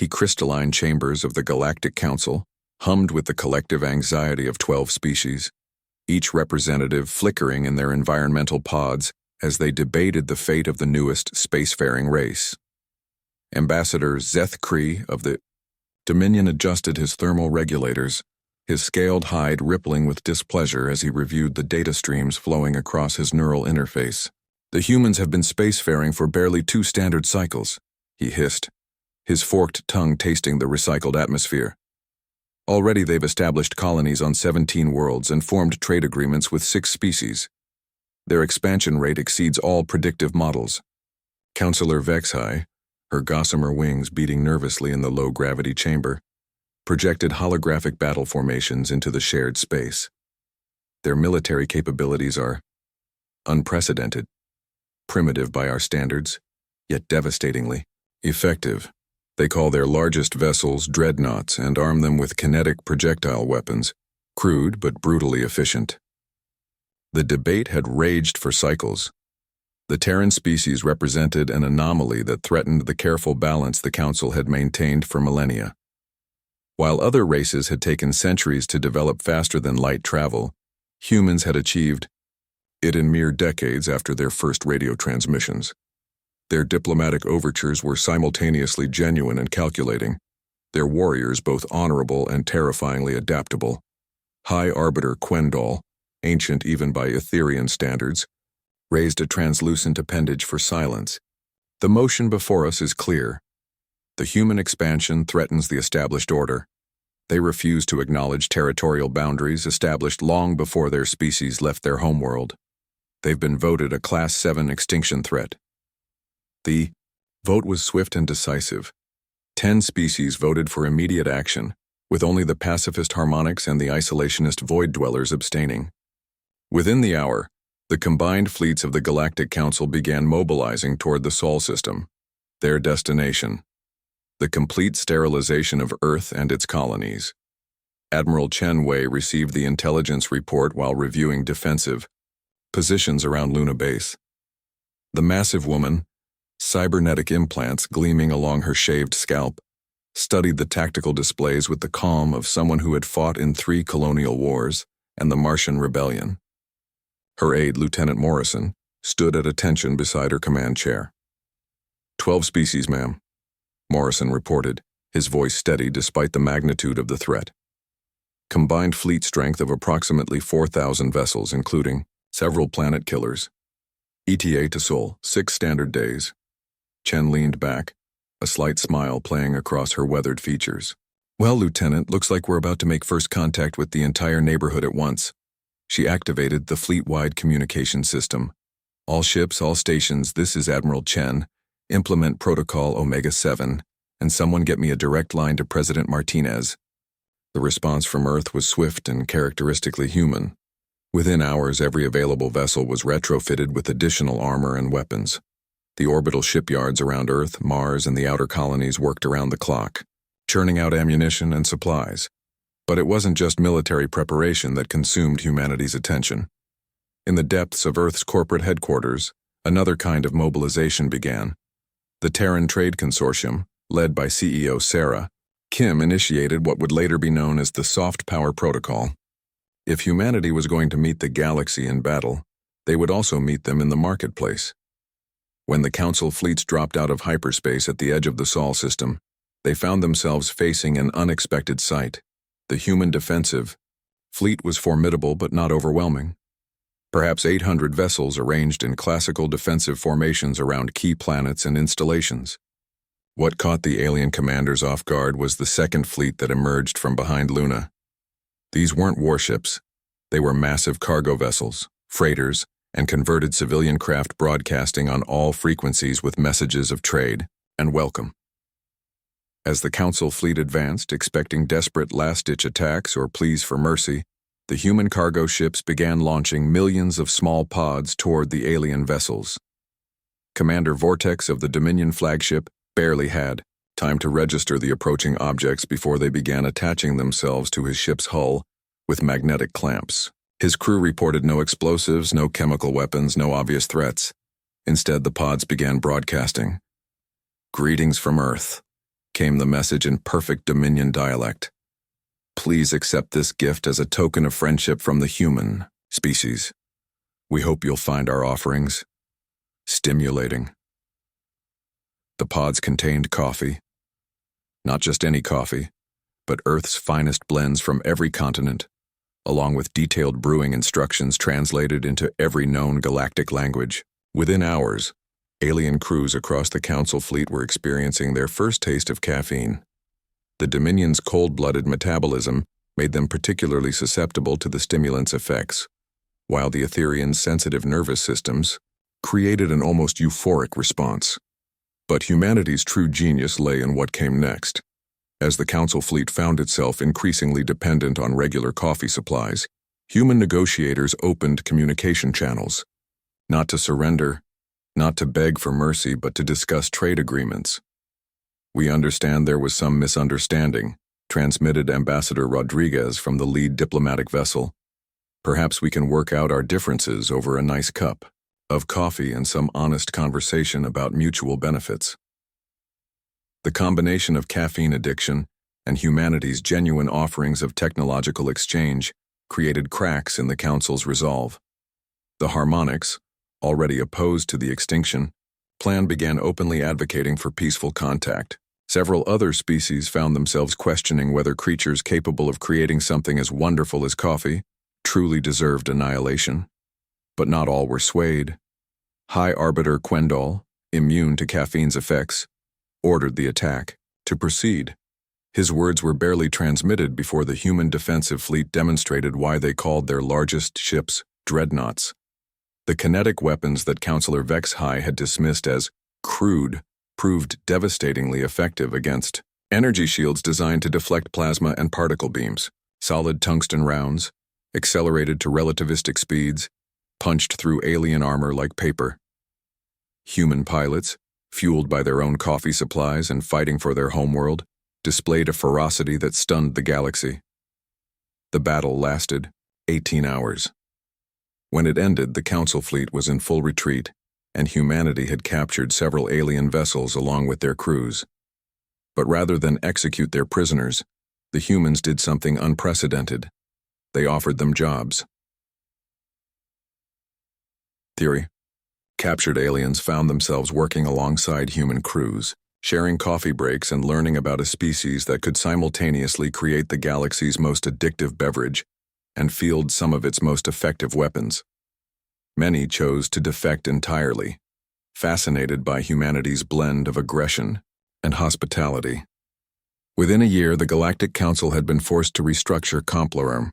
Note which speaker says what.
Speaker 1: crystalline chambers of the Galactic Council hummed with the collective anxiety of 12 species, each representative flickering in their environmental pods as they debated the fate of the newest spacefaring race. Ambassador Zeth Kree of the Dominion adjusted his thermal regulators, his scaled hide rippling with displeasure as he reviewed the data streams flowing across his neural interface. "The humans have been spacefaring for barely 2 standard cycles," he hissed, his forked tongue tasting the recycled atmosphere. "Already they've established colonies on 17 worlds and formed trade agreements with 6 species. Their expansion rate exceeds all predictive models." Counselor Vexhai, her gossamer wings beating nervously in the low-gravity chamber, projected holographic battle formations into the shared space. "Their military capabilities are unprecedented, primitive by our standards, yet devastatingly effective. They call their largest vessels dreadnoughts and arm them with kinetic projectile weapons, crude but brutally efficient." The debate had raged for cycles. The Terran species represented an anomaly that threatened the careful balance the Council had maintained for millennia. While other races had taken centuries to develop faster than light travel, humans had achieved it in mere decades after their first radio transmissions. Their diplomatic overtures were simultaneously genuine and calculating, their warriors both honorable and terrifyingly adaptable. High Arbiter Quendal, ancient even by Etherian standards, raised a translucent appendage for silence. "The motion before us is clear. The human expansion threatens the established order. They refuse to acknowledge territorial boundaries established long before their species left their homeworld. They've been voted a Class 7 extinction threat." The vote was swift and decisive. 10 species voted for immediate action, with only the pacifist harmonics and the isolationist void dwellers abstaining. Within the hour, the combined fleets of the Galactic Council began mobilizing toward the Sol system, their destination: the complete sterilization of Earth and its colonies. Admiral Chen Wei received the intelligence report while reviewing defensive positions around Luna Base. The massive woman, cybernetic implants gleaming along her shaved scalp, studied the tactical displays with the calm of someone who had fought in 3 colonial wars and the Martian Rebellion. Her aide, Lieutenant Morrison, stood at attention beside her command chair. 12 species, ma'am," Morrison reported, his voice steady despite the magnitude of the threat. "Combined fleet strength of approximately 4,000 vessels, including several planet killers. ETA to Sol, 6 standard days." Chen leaned back, a slight smile playing across her weathered features. "Well, Lieutenant, looks like we're about to make first contact with the entire neighborhood at once." She activated the fleet-wide communication system. "All ships, all stations, this is Admiral Chen. Implement Protocol Omega-7, and someone get me a direct line to President Martinez." The response from Earth was swift and characteristically human. Within hours, every available vessel was retrofitted with additional armor and weapons. The orbital shipyards around Earth, Mars, and the outer colonies worked around the clock, churning out ammunition and supplies. But it wasn't just military preparation that consumed humanity's attention. In the depths of Earth's corporate headquarters, another kind of mobilization began. The Terran Trade Consortium, led by CEO Sarah Kim, initiated what would later be known as the Soft Power Protocol. If humanity was going to meet the galaxy in battle, they would also meet them in the marketplace. When the Council fleets dropped out of hyperspace at the edge of the Sol system, they found themselves facing an unexpected sight. The human defensive fleet was formidable but not overwhelming. Perhaps 800 vessels arranged in classical defensive formations around key planets and installations. What caught the alien commanders off guard was the second fleet that emerged from behind Luna. These weren't warships. They were massive cargo vessels, freighters, and converted civilian craft broadcasting on all frequencies with messages of trade and welcome. As the Council fleet advanced, expecting desperate last-ditch attacks or pleas for mercy, the human cargo ships began launching millions of small pods toward the alien vessels. Commander Vortex of the Dominion flagship barely had time to register the approaching objects before they began attaching themselves to his ship's hull with magnetic clamps. His crew reported no explosives, no chemical weapons, no obvious threats. Instead, the pods began broadcasting. "Greetings from Earth. came the message in perfect Dominion dialect. Please accept this gift as a token of friendship from the human species. We hope you'll find our offerings stimulating. The pods contained coffee. Not just any coffee, but Earth's finest blends from every continent, along with detailed brewing instructions translated into every known galactic language. Within hours, alien crews across the Council fleet were experiencing their first taste of caffeine. The Dominion's cold-blooded metabolism made them particularly susceptible to the stimulant's effects, while the Etherians' sensitive nervous systems created an almost euphoric response. But humanity's true genius lay in what came next. As the Council fleet found itself increasingly dependent on regular coffee supplies, human negotiators opened communication channels. Not to surrender, not to beg for mercy, but to discuss trade agreements. We understand there was some misunderstanding, transmitted Ambassador Rodriguez from the lead diplomatic vessel. Perhaps we can work out our differences over a nice cup of coffee and some honest conversation about mutual benefits. The combination of caffeine addiction and humanity's genuine offerings of technological exchange created cracks in the Council's resolve. The Harmonics, already opposed to the Extinction plan, began openly advocating for peaceful contact. Several other species found themselves questioning whether creatures capable of creating something as wonderful as coffee truly deserved annihilation. But not all were swayed. High Arbiter Quendall, immune to caffeine's effects, ordered the attack to proceed. His words were barely transmitted before the human defensive fleet demonstrated why they called their largest ships dreadnoughts. The kinetic weapons that Counselor Vexhai had dismissed as crude proved devastatingly effective against energy shields designed to deflect plasma and particle beams. Solid tungsten rounds, accelerated to relativistic speeds, punched through alien armor like paper. Human pilots, fueled by their own coffee supplies and fighting for their homeworld, displayed a ferocity that stunned the galaxy. The battle lasted 18 hours. When it ended, the Council fleet was in full retreat, and humanity had captured several alien vessels along with their crews. But rather than execute their prisoners, the humans did something unprecedented. They offered them jobs. Theory: captured aliens found themselves working alongside human crews, sharing coffee breaks and learning about a species that could simultaneously create the galaxy's most addictive beverage and field some of its most effective weapons. Many chose to defect entirely, fascinated by humanity's blend of aggression and hospitality. Within a year, the Galactic Council had been forced to restructure Complorum,